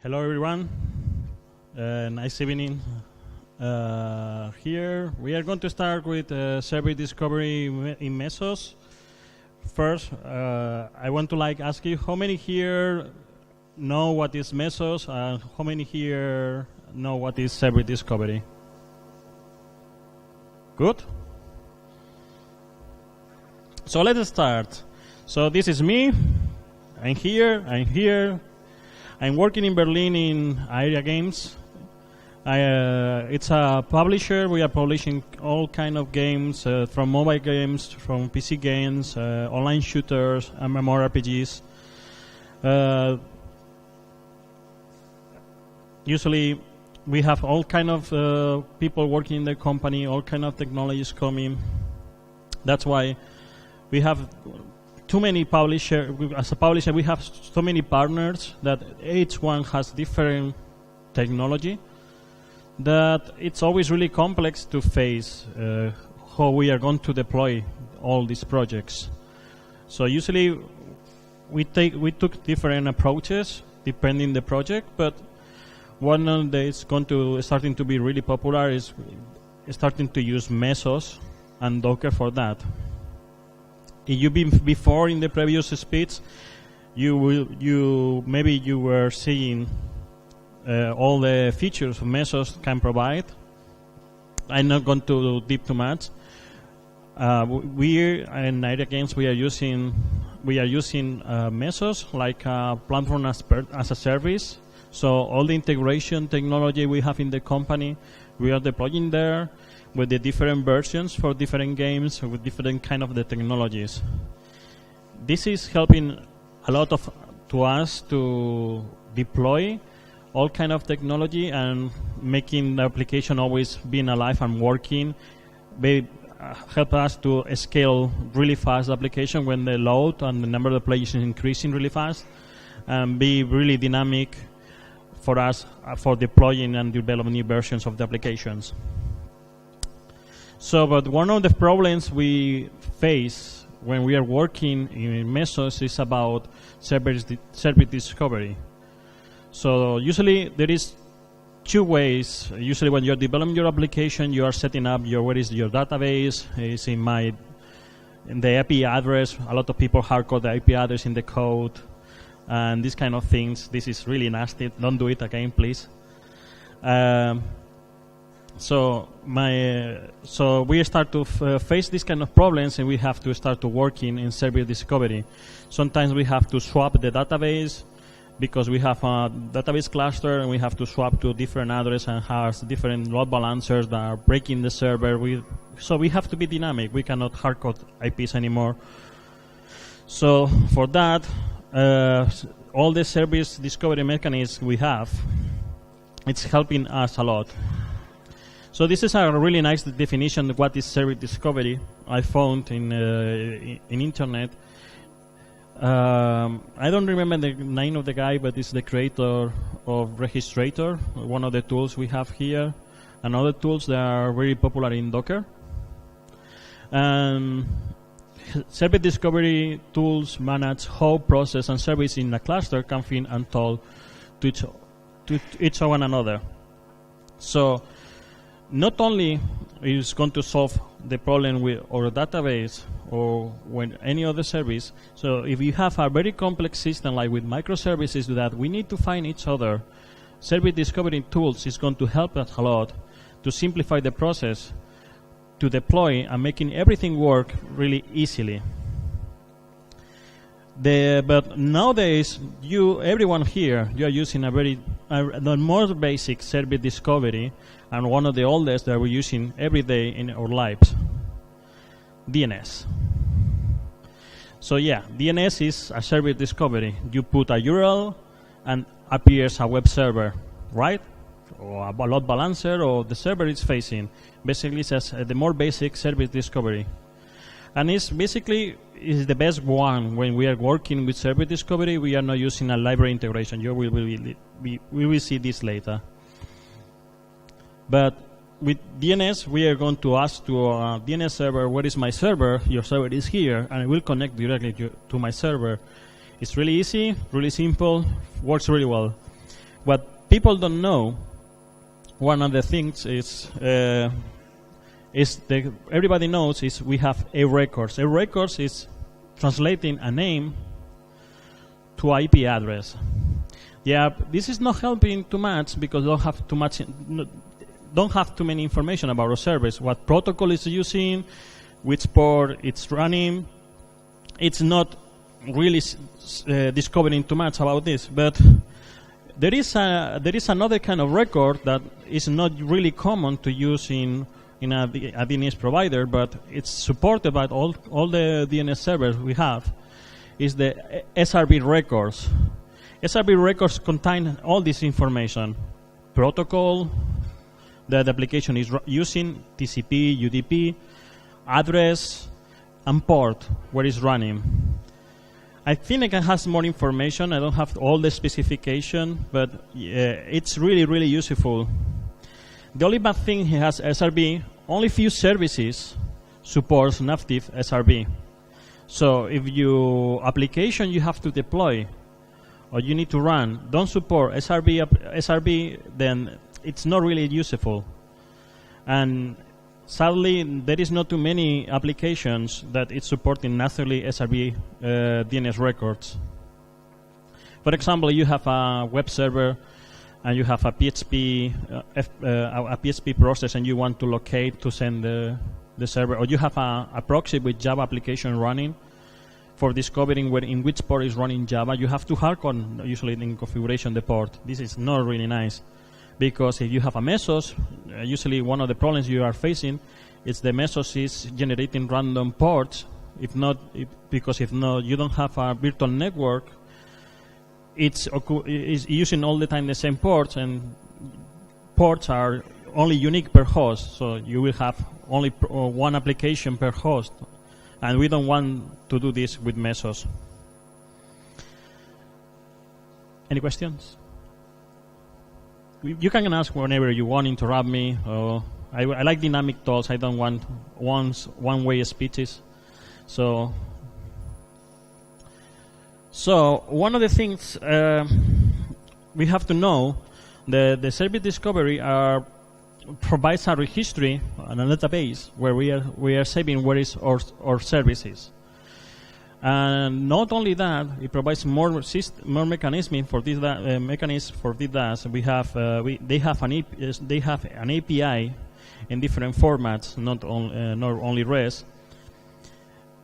Hello everyone, nice evening. Here we are going to start with service discovery in Mesos. First, I want to ask you how many here know what is Mesos and how many here know what is service discovery? Good? So let's start. So this is me. I'm here. I'm working in Berlin in Area Games. It's a publisher. We are publishing all kind of games, from mobile games, from PC games, online shooters, MMORPGs. Usually, we have all kind of people working in the company, all kind of technologies coming. That's why we have too many publishers. As a publisher, we have so many partners that each one has different technology that it's always really complex to face how we are going to deploy all these projects. So usually we took different approaches depending the project, but one that is starting to be really popular is starting to use Mesos and Docker for that. If you've been before in the previous speech, maybe you were seeing all the features Mesos can provide. I'm not going to deep too much. We in Area Games we are using Mesos like a platform as a service. So all the integration technology we have in the company, we are deploying there with the different versions for different games with different kind of the technologies. This is helping a lot to us to deploy all kind of technology and making the application always being alive and working. They help us to scale really fast application when the load and the number of players is increasing really fast, and be really dynamic for us for deploying and developing new versions of the applications. So, but one of the problems we face when we are working in Mesos is about service discovery. So usually there is two ways. Usually when you're developing your application, you are setting up where is your database, is in the IP address. A lot of people hardcode the IP address in the code and these kind of things. This is really nasty. Don't do it again, please. So we start to face these kind of problems, and we have to start to working in service discovery. Sometimes we have to swap the database because we have a database cluster, and we have to swap to different address and has different load balancers that are breaking the server. So we have to be dynamic. We cannot hardcode IPs anymore. So for that, all the service discovery mechanisms we have, it's helping us a lot. So this is a really nice definition of what is service discovery I found in internet. I don't remember the name of the guy, but it's the creator of Registrator, one of the tools we have here, and other tools that are very popular in Docker. Service discovery tools manage how process and service in a cluster can fit and talk to each one another. So not only is going to solve the problem with our database or when any other service. So if you have a very complex system like with microservices that we need to find each other, service discovery tools is going to help us a lot to simplify the process, to deploy and making everything work really easily. But nowadays, everyone here, you are using the more basic service discovery, and one of the oldest that we're using every day in our lives, DNS. So yeah, DNS is a service discovery. You put a URL and appears a web server, right? Or a load balancer, or the server it's facing. Basically, it's the more basic service discovery. And it's basically is the best one when we are working with service discovery. We are not using a library integration. We will see this later. But with DNS, we are going to ask to our DNS server, where is my server? Your server is here, and it will connect directly to my server. It's really easy, really simple, works really well. What people don't know, one of the things is everybody knows is we have a records. A records is translating a name to IP address. Yeah, this is not helping too much because don't have too many information about our service. What protocol is using, which port it's running. It's not really discovering too much about this, but there is another kind of record that is not really common to use in a DNS provider, but it's supported by all the DNS servers we have. Is the SRV records. SRV records contain all this information: protocol that the application is using, TCP, UDP, address, and port where it's running. I think it has more information. I don't have all the specification, but it's really, really useful. The only bad thing it has SRV, only few services supports native SRV. So if your application you have to deploy or you need to run don't support SRV, then it's not really useful. And sadly, there is not too many applications that it's supporting natively SRV DNS records. For example, you have a web server and you have a PHP process and you want to locate to send the server, or you have a proxy with Java application running for discovering in which port is running Java. You have to hardcode usually in configuration the port. This is not really nice. Because if you have a Mesos, usually one of the problems you are facing is the Mesos is generating random ports. If not, you don't have a virtual network. It's using all the time the same ports, and ports are only unique per host. So you will have only one application per host, and we don't want to do this with Mesos. Any questions? You can ask whenever you want, interrupt me. I like dynamic talks. I don't want one-way speeches. So one of the things we have to know, the service discovery provides a registry and a database where we are saving where is our services. And not only that, it provides more mechanism for this. We have they have an API in different formats, not only REST.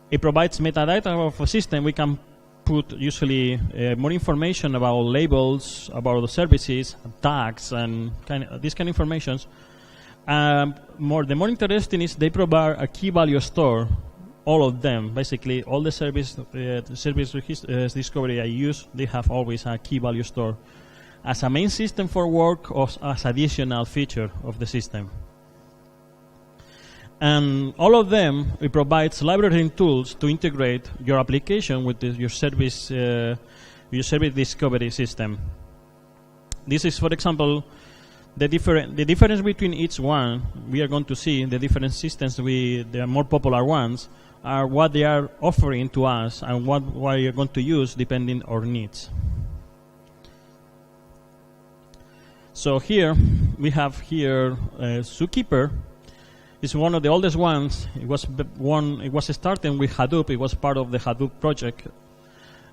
It provides metadata of a system. We can put usually more information about labels, about the services, tags, and this kind of information. The more interesting is they provide a key value store. All of them, basically, all the service discovery I use, they have always a key value store as a main system for work or as additional feature of the system. And all of them, it provides library and tools to integrate your application with your service discovery system. This is, for example, the difference between each one. We are going to see the different systems. The more popular ones are what they are offering to us and what we are going to use depending on our needs. So here we have Zookeeper. It's one of the oldest ones. It was starting with Hadoop. It was part of the Hadoop project.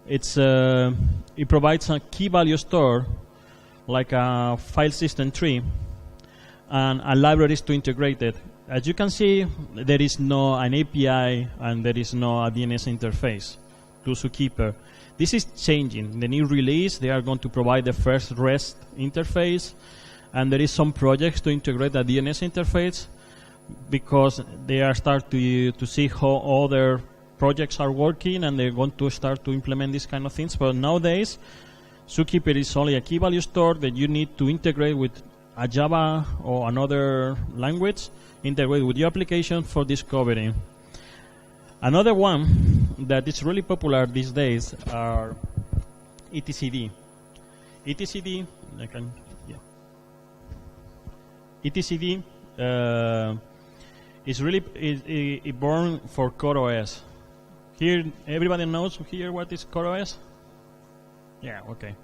It provides a key value store like a file system tree and libraries to integrate it. As you can see, there is no an API and there is no a DNS interface to Zookeeper. This is changing. The new release, they are going to provide the first REST interface, and there is some projects to integrate a DNS interface because they are starting to see how other projects are working, and they're going to start to implement these kind of things. But nowadays, Zookeeper is only a key value store that you need to integrate with a Java or another language, integrate with your application for discovery. Another one that is really popular these days are etcd. etcd is really born for CoreOS. Here, everybody knows here what is CoreOS? Yeah, okay.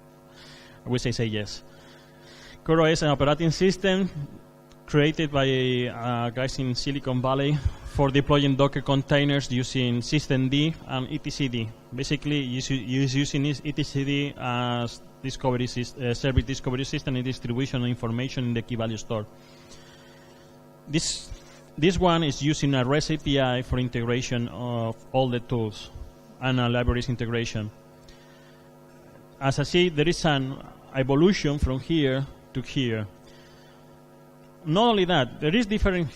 I wish I say yes. CoreOS, an operating system created by guys in Silicon Valley for deploying Docker containers using systemd and etcd. Basically, using etcd as service discovery system and distribution of information in the key value store. This one is using a REST API for integration of all the tools and a libraries integration. As I see, there is an evolution from here to here. Not only that, there is different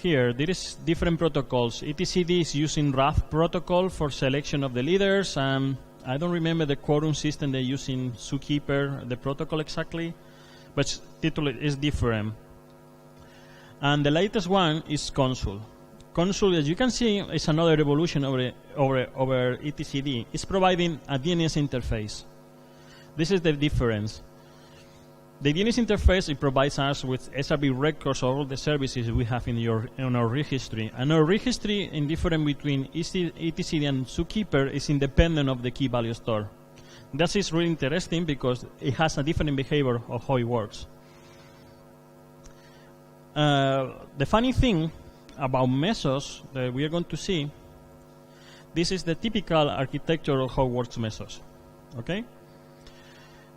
protocols. etcd is using RAF protocol for selection of the leaders, and I don't remember the quorum system they use in Zookeeper, the protocol exactly, but title is different. And the latest one is Consul. Consul, as you can see, is another evolution over etcd. It's providing a DNS interface. This is the difference. The DNS interface, it provides us with SRV records of all the services we have in our registry. And our registry, in different between etcd and Zookeeper, is independent of the key value store. That is really interesting because it has a different behavior of how it works. The funny thing about Mesos that we are going to see, this is the typical architecture of how works Mesos. Okay?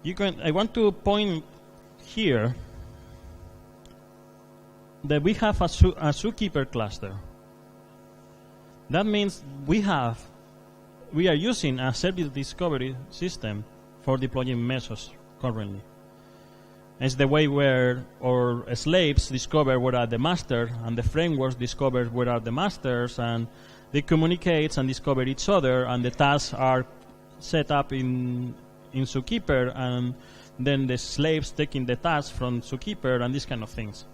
I want to point here that we have a Zookeeper cluster. That means we are using a service discovery system for deploying Mesos currently. It's the way where our slaves discover where are the masters, and the frameworks discover where are the masters, and they communicate and discover each other, and the tasks are set up in Zookeeper, and then the slaves taking the tasks from Zookeeper and these kind of things.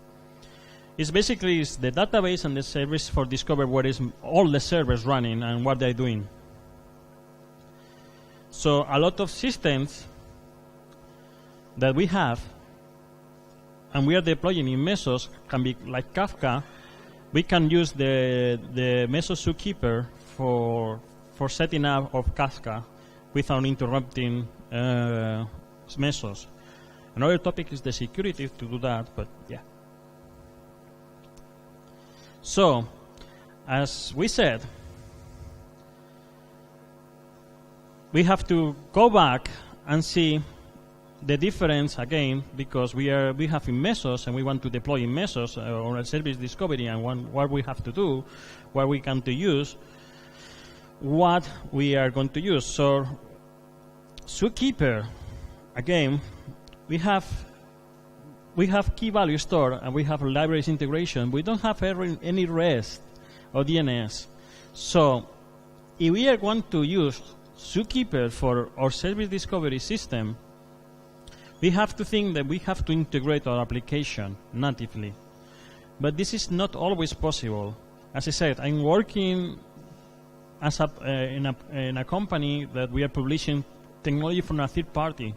It's basically the database and the service for discover what is all the servers running and what they're doing. So a lot of systems that we have and we are deploying in Mesos can be like Kafka. We can use the Mesos Zookeeper for setting up of Kafka without interrupting Mesos. Another topic is the security to do that, but yeah. So, as we said, we have to go back and see the difference again, because we have in Mesos and we want to deploy in Mesos or a service discovery, and what we have to do, what we can to use, what we are going to use. So, Zookeeper, again, we have key value store and we have libraries integration. We don't have any REST or DNS. So, if we are going to use Zookeeper for our service discovery system, we have to think that we have to integrate our application natively. But this is not always possible. As I said, I'm working as in a company that we are publishing technology from a third party.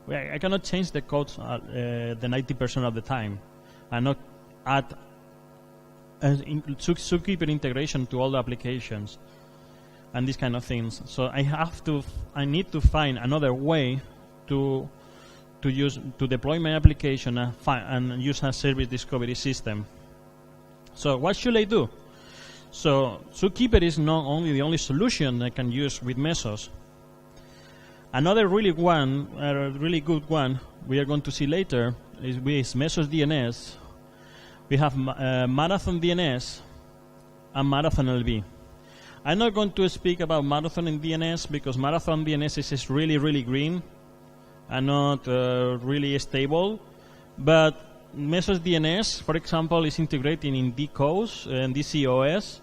I cannot change the code the 90% of the time and not add Zookeeper integration to all the applications and these kind of things. So I need to find another way to deploy my application and use a service discovery system. So what should I do? So Zookeeper is not only the only solution I can use with Mesos. Another really good one we are going to see later is Mesos DNS. We have Marathon DNS and Marathon LB. I'm not going to speak about Marathon and DNS because Marathon DNS is really, really green and not really stable. But Mesos DNS, for example, is integrating in DCOS and DCOS.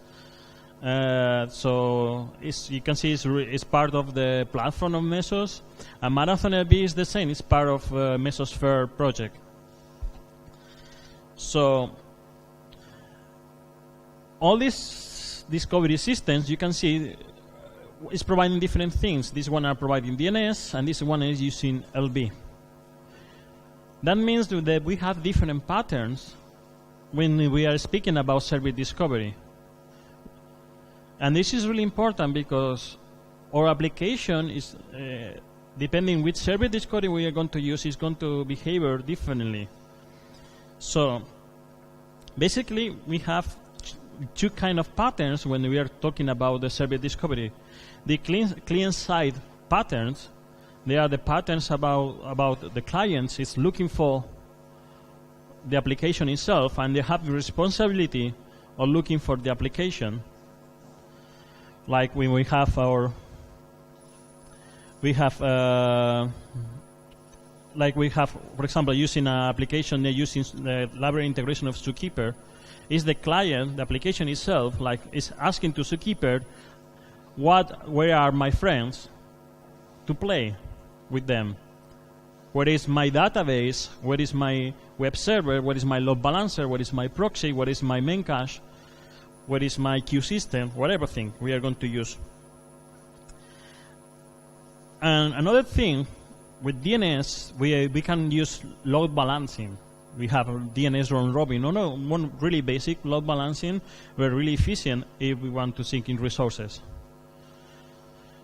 So you can see it's part of the platform of Mesos. And Marathon LB is the same. It's part of Mesosphere project. So all these discovery systems, you can see, is providing different things. This one are providing DNS, and this one is using LB. That means that we have different patterns when we are speaking about service discovery. And this is really important because our application is, depending which service discovery we are going to use, is going to behave differently. So basically, we have two kind of patterns when we are talking about the service discovery. The client-side patterns, they are the patterns about the clients is looking for the application itself, and they have the responsibility of looking for the application. Like when we have for example, using an application, they're using the library integration of zookeeper. Is the client, the application itself, like is asking to zookeeper, where are my friends to play with them? Where is my database? Where is my web server? Where is my load balancer? Where is my proxy? Where is my main cache? Where is my queue system? Whatever thing we are going to use. And another thing, with DNS, we can use load balancing. We have DNS round robin. One really basic load balancing. We're really efficient if we want to sync in resources.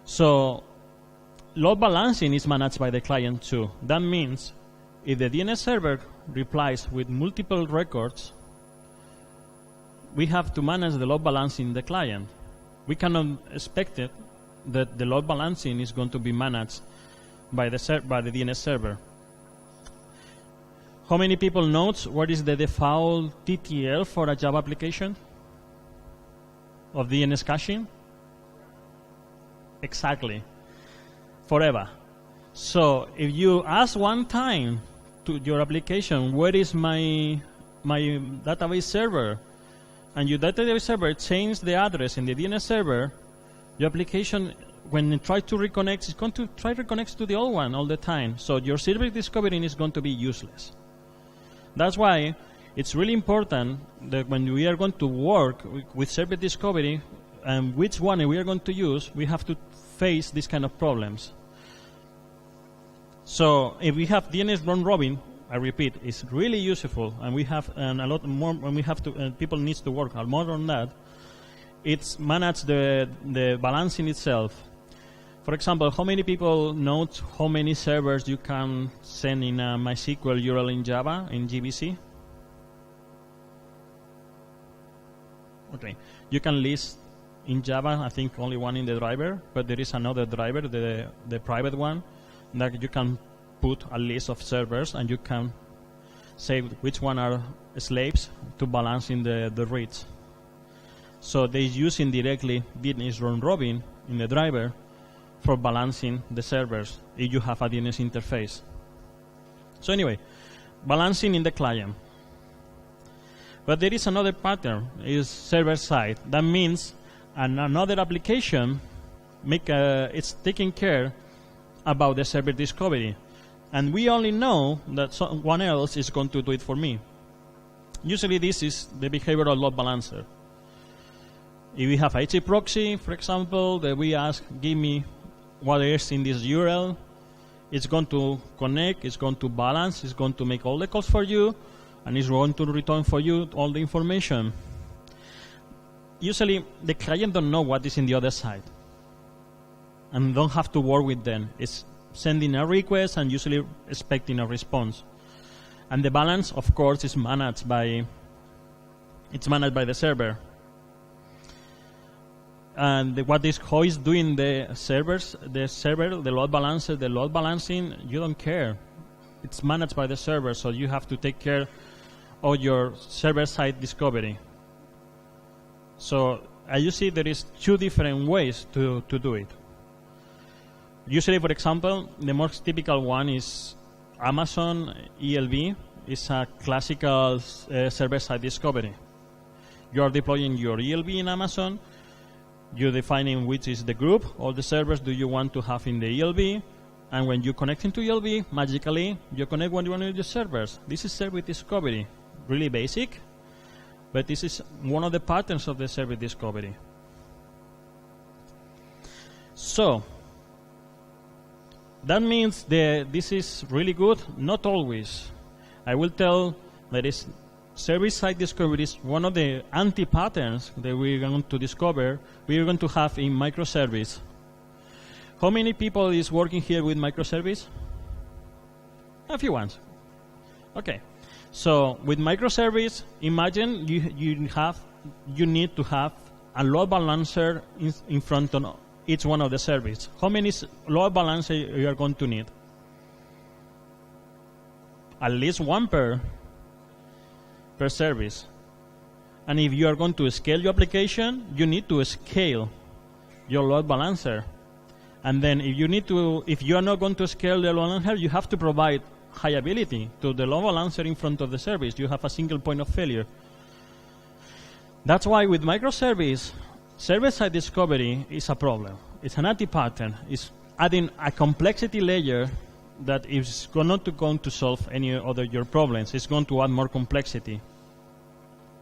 So load balancing is managed by the client too. That means if the DNS server replies with multiple records, we have to manage the load balancing in the client. We cannot expect it that the load balancing is going to be managed by the DNS server. How many people knows what is the default TTL for a Java application of DNS caching? Exactly. Forever. So if you ask one time to your application, where is my database server, and your database server changes the address in the DNS server, your application, when it tries to reconnect, it's going to try to reconnect to the old one all the time. So your service discovery is going to be useless. That's why it's really important that when we are going to work with service discovery and which one we are going to use, we have to face these kind of problems. So if we have DNS round robin, I repeat, it's really useful, and we have a lot more. When we have to, people needs to work more on that. It's manage the balancing itself. For example, how many people know how many servers you can send in a MySQL URL in Java in GBC? Okay, you can list in Java, I think only one in the driver, but there is another driver, the private one, that you can put a list of servers, and you can say which one are slaves to balance in the reads. So they're using directly DNS round robin in the driver for balancing the servers if you have a DNS interface. So anyway, balancing in the client. But there is another pattern, is server side. That means another application it's taking care about the server discovery. And we only know that someone else is going to do it for me. Usually this is the behavioral load balancer. If we have HA proxy, for example, that we ask, give me what is in this URL, it's going to connect, it's going to balance, it's going to make all the calls for you, and it's going to return for you all the information. Usually the client don't know what is in the other side, and don't have to work with them. It's sending a request and usually expecting a response. And the balance, of course, is managed by the server. And how is doing the load balancer, the load balancing, you don't care. It's managed by the server, so you have to take care of your server-side discovery. So as you see, there is two different ways to do it. Usually, for example, the most typical one is Amazon ELB. It's a classical server-side discovery. You are deploying your ELB in Amazon. You're defining which is the group, all the servers do you want to have in the ELB, and when you connect into ELB, magically, you connect one of your servers. This is service discovery, really basic, but this is one of the patterns of the service discovery. So, that means that this is really good? Not always. I will tell that is service-side discovery is one of the anti-patterns that we're going to discover, we're going to have in microservice. How many people is working here with microservice? A few ones. Okay. So with microservice, imagine you need to have a load balancer in front of each one of the service. How many load balancer you are going to need? At least one per service. And if you are going to scale your application, you need to scale your load balancer. And then if you are not going to scale the load balancer, you have to provide high availability to the load balancer in front of the service. You have a single point of failure. That's why with microservice, server-side discovery is a problem. It's an anti-pattern. It's adding a complexity layer that is not going to solve any other your problems. It's going to add more complexity.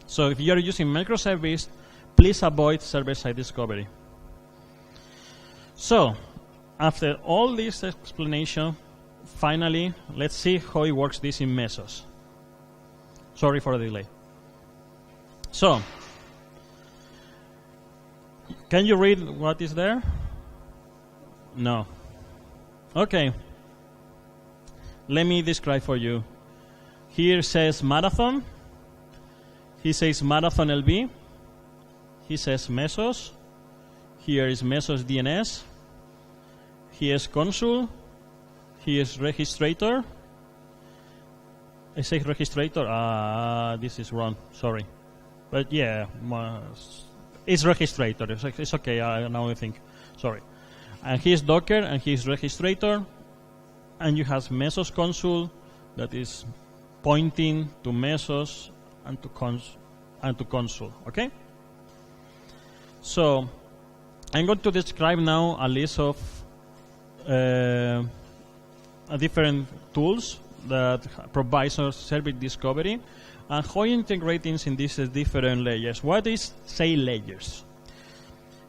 So if you're using microservice, please avoid server-side discovery. So after all this explanation, finally, let's see how it works this in Mesos. Sorry for the delay. So, can you read what is there? No. Okay. Let me describe for you. Here says marathon. He says marathon LB. He says Mesos. Here is Mesos DNS. Here is console. Here is registrator. I say registrator. This is wrong. Sorry. But yeah, it's registrator. It's okay. Now I think. Sorry. And here's Docker, and here's registrator. And you have Mesos console that is pointing to Mesos and to console. Okay? So I'm going to describe now a list of different tools that provides us service discovery and how integrating in these different layers. What is, say, layers?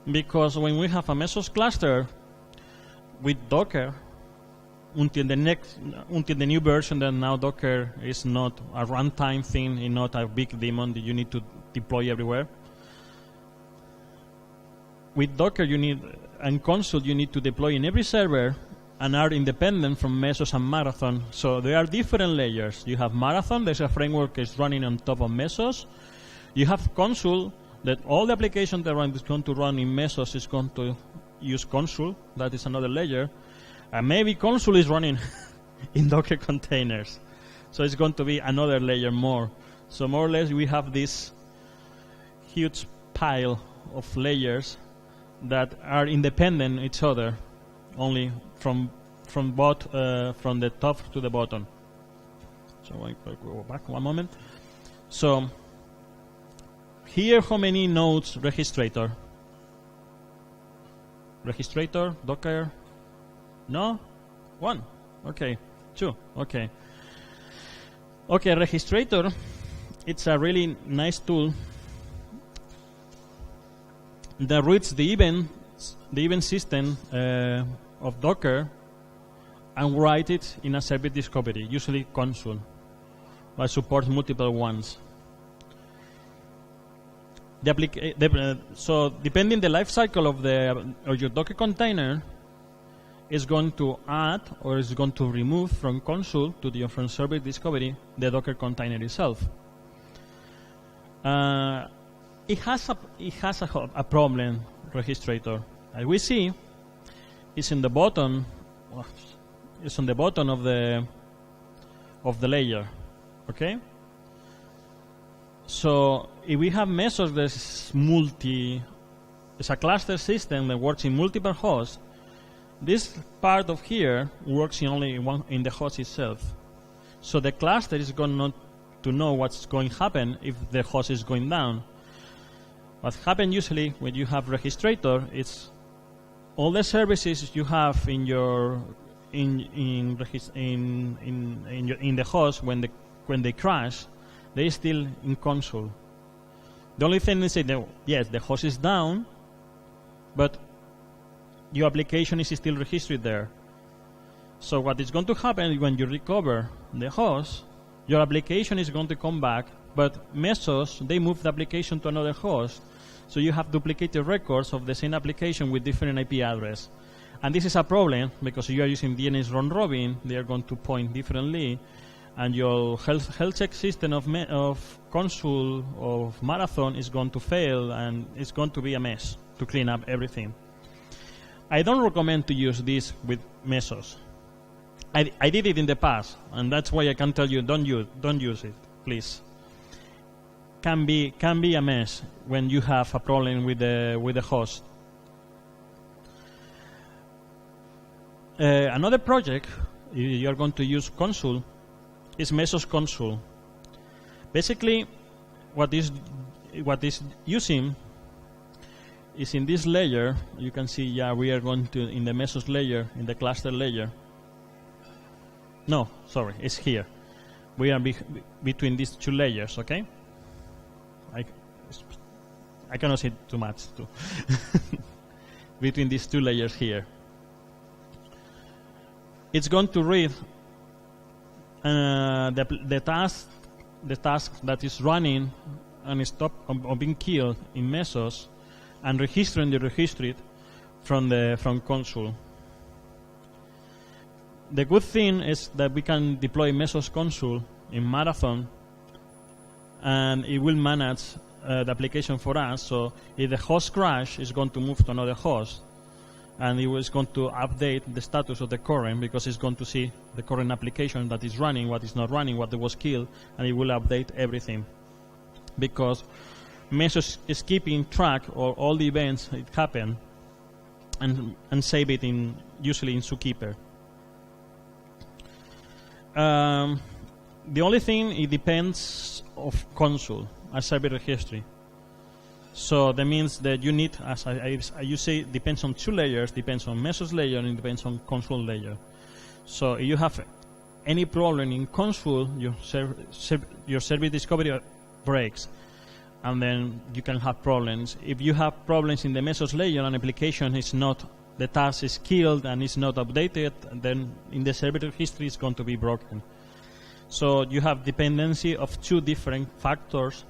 Because when we have a Mesos cluster with Docker, until the new version, that now Docker is not a runtime thing, and not a big daemon that you need to deploy everywhere. With Docker, and console, you need to deploy in every server and are independent from Mesos and Marathon. So there are different layers. You have Marathon, there's a framework that's running on top of Mesos. You have console, that all the application that is going to run in Mesos is going to use console. That is another layer. And maybe console is running in Docker containers. So it's going to be another layer more. So more or less we have this huge pile of layers that are independent each other, only from the top to the bottom. So I go back one moment. So here, how many nodes registrator? Registrator, Docker? No? One. Okay. Two. Okay. Okay, registrator, it's a really nice tool that reads the event system of Docker and write it in a service discovery, usually console, but supports multiple ones. So depending the life cycle of your Docker container, is going to add or is going to remove from console to from service discovery the Docker container itself. It has a problem, registrator. As we see, it's in the bottom. It's on the bottom of the layer. Okay. So if we have Mesos, it's a cluster system that works in multiple hosts. This part of here works in the host itself. So the cluster is going not to know what's going to happen if the host is going down. What happens usually when you have registrator, it's all the services you have in the host when they crash, they still in console. The only thing is that yes, the host is down, but your application is still registered there. So what is going to happen when you recover the host, your application is going to come back, but Mesos, they move the application to another host. So you have duplicated records of the same application with different IP address. And this is a problem because you are using DNS round robin, they are going to point differently. and your health check system of Consul, of Marathon, is going to fail, and it's going to be a mess to clean up everything. I don't recommend to use this with Mesos. I did it in the past, and that's why I can tell you don't use it, please. Can be a mess when you have a problem with the host. Another project, if you're going to use Consul, is Mesos Consul. Basically, what is using is in this layer. You can see, yeah, we are going to in the Mesos layer, in the cluster layer. No, sorry, it's here. We are between these two layers, okay? I cannot see too much too. Between these two layers here. It's going to read the task that is running and stop or being killed in Mesos, and registering the registry from Consul. The good thing is that we can deploy Mesos Consul in Marathon, and it will manage the application for us. So if the host crash, it's going to move to another host, and it was going to update the status of the current, because it's going to see the current application that is running, what is not running, what was killed, and it will update everything. Because Mesos is keeping track of all the events that happen and save it usually in zookeeper. The only thing, it depends of Consul, a server registry. So that means that you need, as you say, depends on two layers, depends on Mesos layer and depends on Consul layer. So if you have any problem in Consul, your service discovery breaks, and then you can have problems. If you have problems in the Mesos layer, an application is not, the task is killed and is not updated, and then in the server history it's going to be broken. So you have dependency of two different factors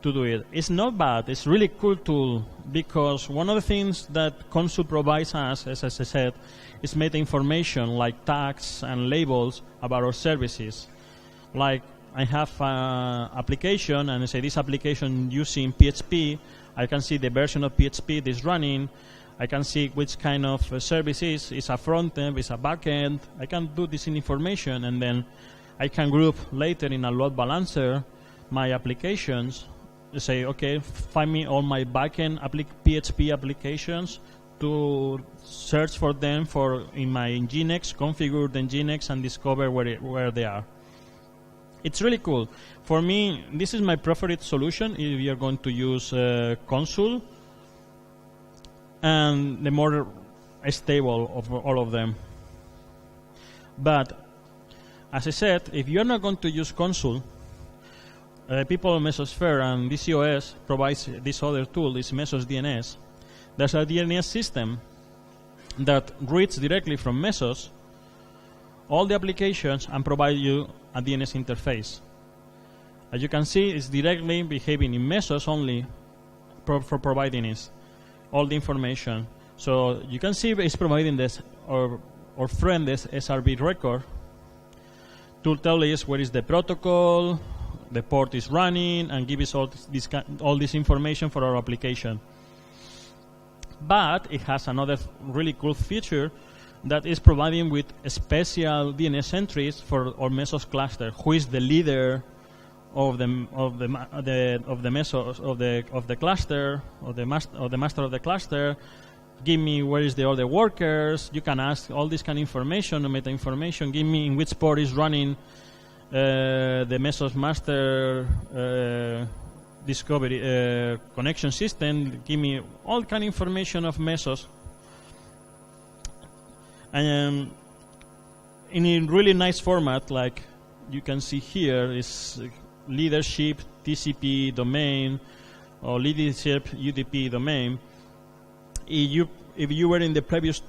to do it. It's not bad. It's really cool tool, because one of the things that Consul provides us, as I said, is meta information like tags and labels about our services. Like I have an application, and I say this application using PHP. I can see the version of PHP that is running. I can see which kind of service is a front end, is a back end. I can do this in information, and then I can group later in a load balancer my applications. Say, okay, find me all my backend PHP applications to search for them in my Nginx, configure the Nginx, and discover where they are. It's really cool. For me, this is my preferred solution if you're going to use Consul, and the more stable of all of them. But as I said, if you're not going to use Consul, people in Mesosphere and DCOS provides this other tool, this Mesos DNS. There's a DNS system that reads directly from Mesos all the applications and provides you a DNS interface. As you can see, it's directly behaving in Mesos only for providing us all the information. So you can see it's providing this or friend this SRV record to tell us where is the protocol, the port is running, and give us all this information for our application. But it has another really cool feature that is providing with special DNS entries for our Mesos cluster. Who is the leader of the Mesos of the cluster, or the master of the cluster? Give me where is all the workers. You can ask all this kind of information, meta information. Give me in which port is running the Mesos master discovery connection system. Give me all kind of information of Mesos, and in a really nice format, like you can see here, is leadership TCP domain or leadership UDP domain. If you were in the previous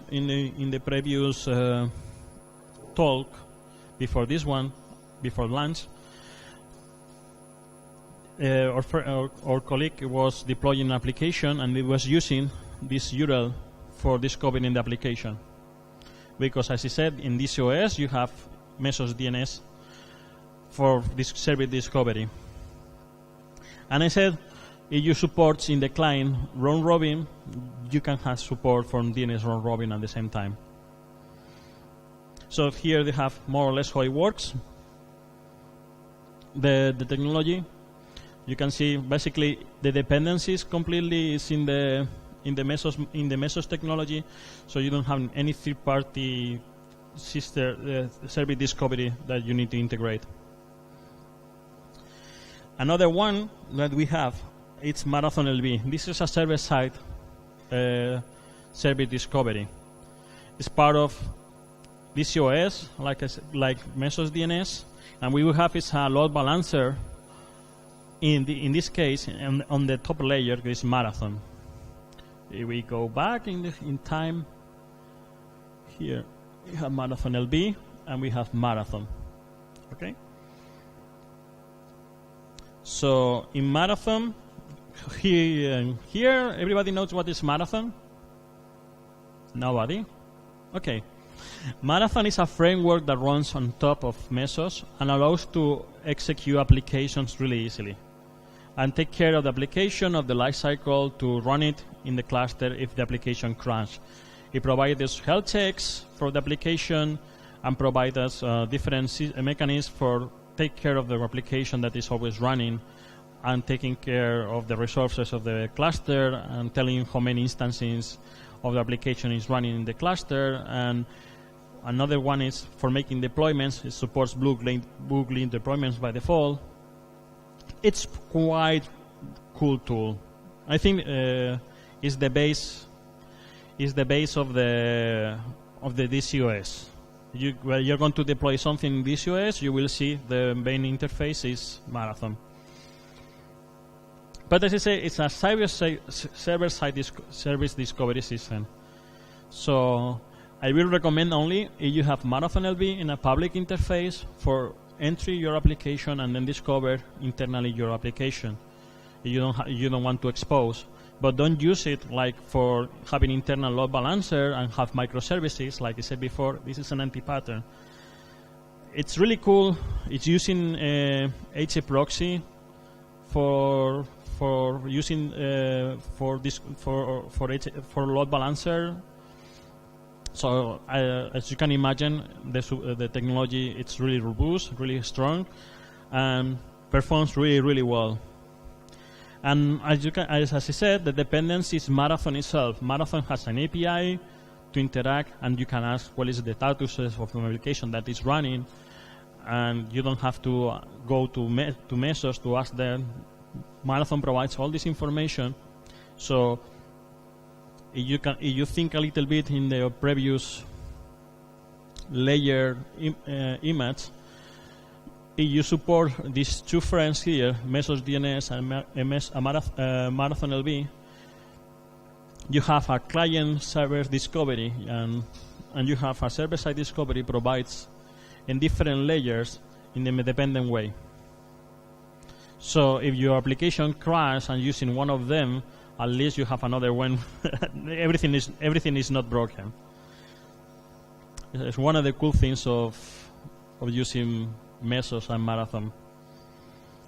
talk before this one, before lunch, our colleague was deploying an application, and it was using this URL for discovering the application. Because as I said, in DCOS you have Mesos DNS for this service discovery. And I said, if you support in the client round robin, you can have support from DNS round robin at the same time. So here they have more or less how it works. The technology, you can see basically the dependencies completely is in the Mesos technology, so you don't have any third-party service discovery that you need to integrate. Another one that we have, it's Marathon LB. This is a server-side service discovery. It's part of DCOS, like Mesos DNS, and we will have is a load balancer. In this case, on the top layer is Marathon. If we go back in time, here we have Marathon LB and we have Marathon. Okay. So in Marathon, here everybody knows what is Marathon? Nobody? Okay. Marathon is a framework that runs on top of Mesos and allows to execute applications really easily and take care of the application of the lifecycle to run it in the cluster if the application crashes. It provides us health checks for the application and provides us different mechanisms for take care of the application that is always running and taking care of the resources of the cluster and telling how many instances of the application is running in the cluster. And another one is for making deployments. It supports blue link deployments by default. It's quite cool tool. I think it's the base of the DCOS. When you're going to deploy something in DCOS, you will see the main interface is Marathon. But as I say, it's a server-side service discovery system. So I will recommend only if you have Marathon LB in a public interface for entry your application and then discover internally your application. You don't want to expose, but don't use it like for having internal load balancer and have microservices. Like I said before, this is an anti-pattern. It's really cool. It's using HA proxy for using for load balancer. So as you can imagine, the technology it's really robust, really strong, and performs really well. And as I said, the dependency is Marathon itself. Marathon has an API to interact, and you can ask what is the status of the application that is running, and you don't have to go to Mesos to ask them. Marathon provides all this information. So if you think a little bit in the previous layer image, if you support these two friends here, Mesos DNS and Marathon LB, you have a client-server discovery, and you have a server-side discovery provides in different layers in a dependent way. So if your application crashes and using one of them, at least you have another one. everything is not broken. It's one of the cool things of using Mesos and Marathon.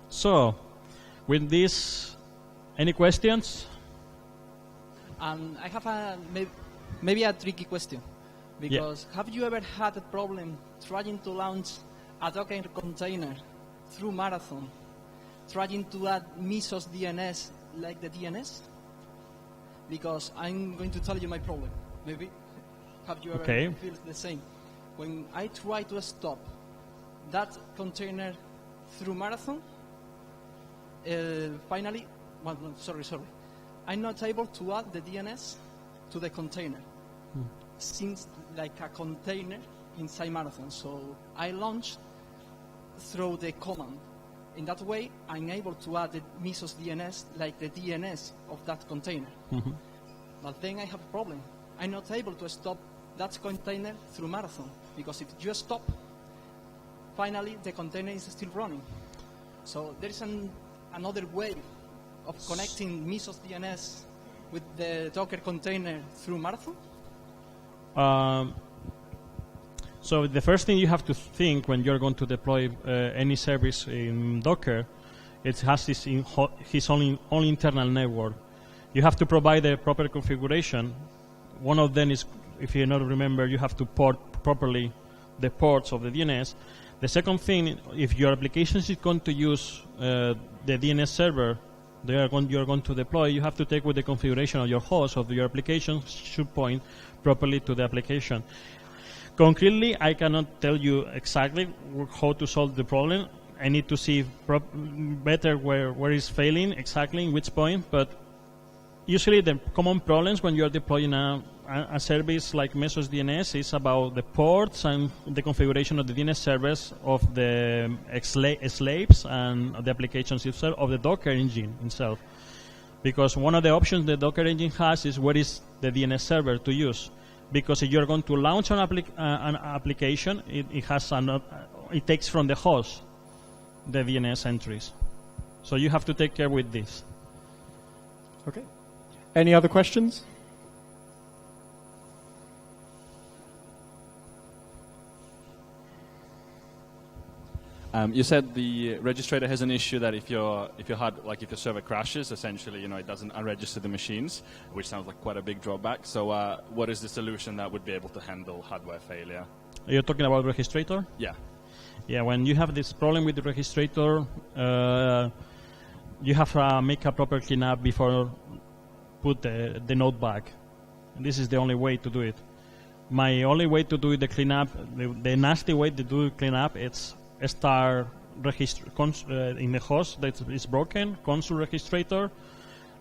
So, with this, any questions? I have maybe a tricky question, because have you ever had a problem trying to launch a Docker container through Marathon, trying to add Mesos DNS like the DNS? Because I'm going to tell you my problem. Maybe have you ever feel the same? When I try to stop that container through Marathon, finally, sorry, I'm not able to add the DNS to the container. Seems like a container inside Marathon. So I launched through the command. In that way, I'm able to add the Mesos DNS like the DNS of that container. Mm-hmm. But then I have a problem. I'm not able to stop that container through Marathon, because if you stop, finally the container is still running. So there is another way of connecting Mesos DNS with the Docker container through Marathon? So the first thing you have to think when you're going to deploy any service in Docker, it has his own internal network. You have to provide the proper configuration. One of them is, if you not remember, you have to port properly the ports of the DNS. The second thing, if your application is going to use the DNS server you're going to deploy, you have to take with the configuration of your host of your application should point properly to the application. Concretely, I cannot tell you exactly how to solve the problem. I need to see better where it's failing exactly in which point, but usually the common problems when you're deploying a service like Mesos DNS is about the ports and the configuration of the DNS servers of the slaves and the applications itself of the Docker engine itself. Because one of the options the Docker engine has is what is the DNS server to use. Because if you're going to launch an application, it takes from the host the DNS entries. So you have to take care with this. Okay. Any other questions? You said the registrator has an issue that if your server crashes, essentially, it doesn't unregister the machines, which sounds like quite a big drawback. So, what is the solution that would be able to handle hardware failure? You're talking about registrator? Yeah. Yeah. When you have this problem with the registrator, you have to make a proper cleanup before put the node back. And this is the only way to do it. My only way to do the cleanup, the nasty way to do cleanup, it's start in the host that is broken, console registrator,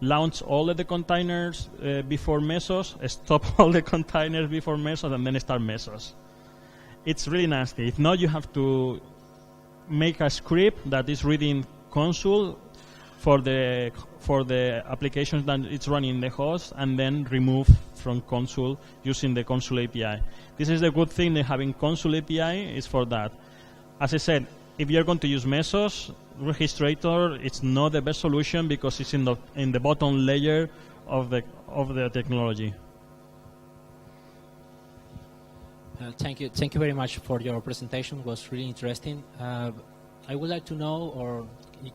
launch all of the containers before Mesos, stop all the containers before Mesos, and then start Mesos. It's really nasty. If not, you have to make a script that is reading console for the applications that it's running in the host, and then remove from console using the console API. This is the good thing that having console API is for that. As I said, if you're going to use Mesos registrator, it's not the best solution because it's in the bottom layer of the technology. Thank you very much for your presentation. It was really interesting. I would like to know, or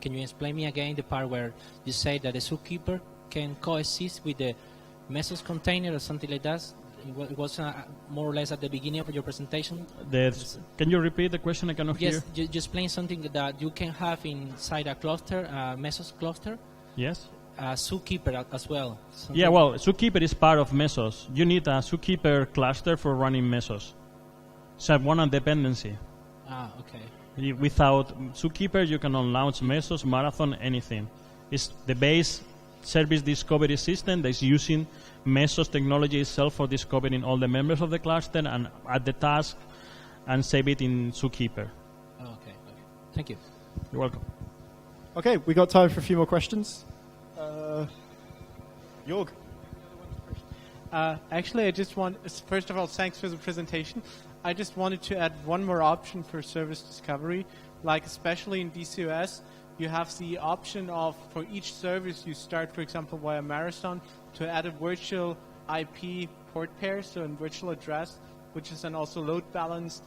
can you explain me again the part where you say that the zookeeper can coexist with the Mesos container or something like that? It was more or less at the beginning of your presentation. Can you repeat the question? I cannot hear. Yes, just explain something that you can have inside a cluster, Mesos cluster. Yes. Zookeeper as well. Yeah, well, zookeeper is part of Mesos. You need a zookeeper cluster for running Mesos. So one dependency. Okay. Without zookeeper, you cannot launch Mesos, Marathon, anything. It's the base service discovery system that is using Mesos technology itself for discovering all the members of the cluster and add the task and save it in zookeeper. Okay. Thank you. You're welcome. Okay, we got time for a few more questions. Jorg. Actually, I just first of all, thanks for the presentation. I just wanted to add one more option for service discovery, like especially in DCOS, you have the option of, for each service you start, for example, via Marathon, to add a virtual IP port pair, so a virtual address, which is then also load balanced,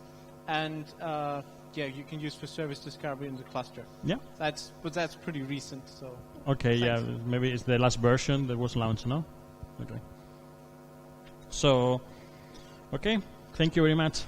and you can use for service discovery in the cluster. Yeah. But that's pretty recent, so. Okay, thanks. yeah, maybe it's the last version that was launched, no? Okay. So, okay, thank you very much.